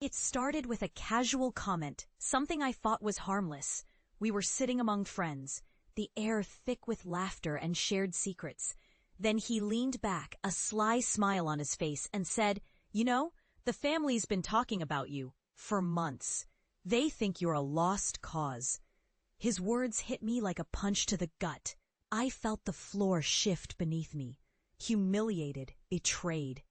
It started with a casual comment, something I thought was harmless. We were sitting among friends, the air thick with laughter and shared secrets. Then he leaned back, a sly smile on his face, and said, "You know, the family's been talking about you for months. They think you're a lost cause." His words hit me like a punch to the gut. I felt the floor shift beneath me. Humiliated, betrayed.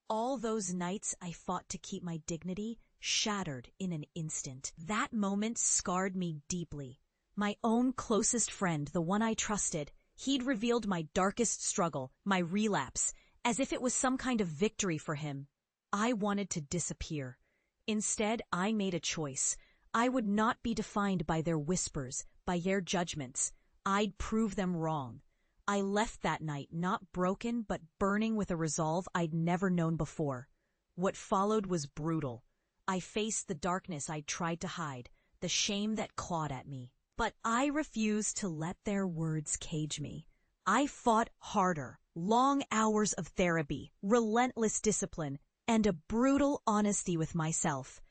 All those nights I fought to keep my dignity shattered in an instant. That moment scarred me deeply. My own closest friend, the one I trusted, he'd revealed my darkest struggle, my relapse, as if it was some kind of victory for him. I wanted to disappear. Instead, I made a choice. I would not be defined by their whispers, by their judgments. I'd prove them wrong. I left that night not broken but burning with a resolve I'd never known before. What followed was brutal. I faced the darkness I'd tried to hide, the shame that clawed at me. But I refused to let their words cage me. I fought harder, long hours of therapy, relentless discipline, and a brutal honesty with myself.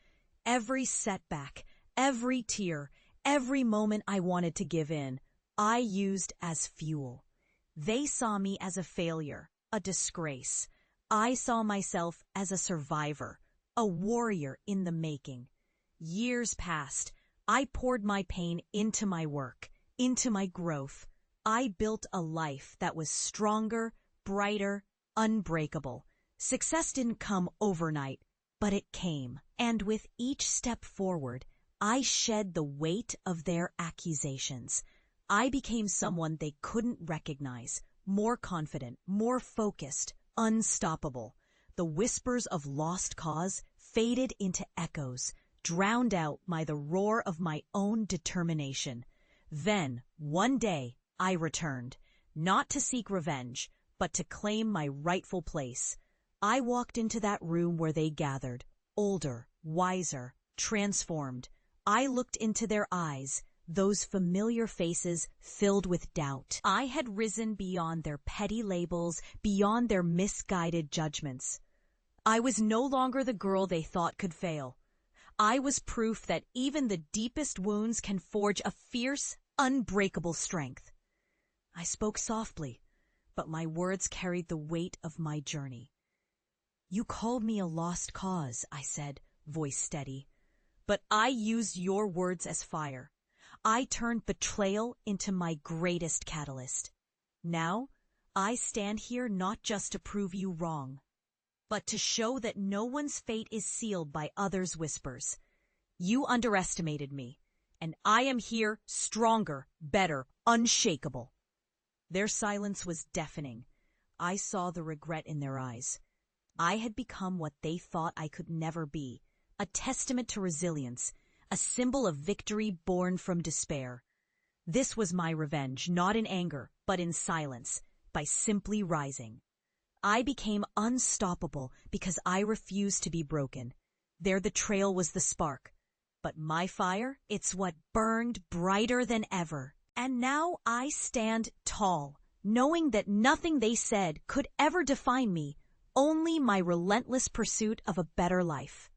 Every setback, every tear, every moment I wanted to give in, I used as fuel. They saw me as a failure, a disgrace. I saw myself as a survivor, a warrior in the making. Years passed. I poured my pain into my work, into my growth. I built a life that was stronger, brighter, unbreakable. Success didn't come overnight, but it came. And with each step forward, I shed the weight of their accusations. I became someone they couldn't recognize, more confident, more focused, unstoppable. The whispers of lost cause faded into echoes, drowned out by the roar of my own determination. Then, one day, I returned, not to seek revenge, but to claim my rightful place. I walked into that room where they gathered, older, wiser, transformed. I looked into their eyes, those familiar faces filled with doubt. I had risen beyond their petty labels, beyond their misguided judgments. I was no longer the girl they thought could fail. I was proof that even the deepest wounds can forge a fierce, unbreakable strength. I spoke softly, but my words carried the weight of my journey. "You called me a lost cause," I said, voice steady. "But I used your words as fire. I turned betrayal into my greatest catalyst. Now, I stand here not just to prove you wrong, but to show that no one's fate is sealed by others' whispers. You underestimated me, and I am here stronger, better, unshakable." Their silence was deafening. I saw the regret in their eyes. I had become what they thought I could never be, a testament to resilience, a symbol of victory born from despair. This was my revenge, not in anger, but in silence, by simply rising. I became unstoppable because I refused to be broken. Their betrayal was the spark. But my fire, it's what burned brighter than ever. And now I stand tall, knowing that nothing they said could ever define me, only my relentless pursuit of a better life.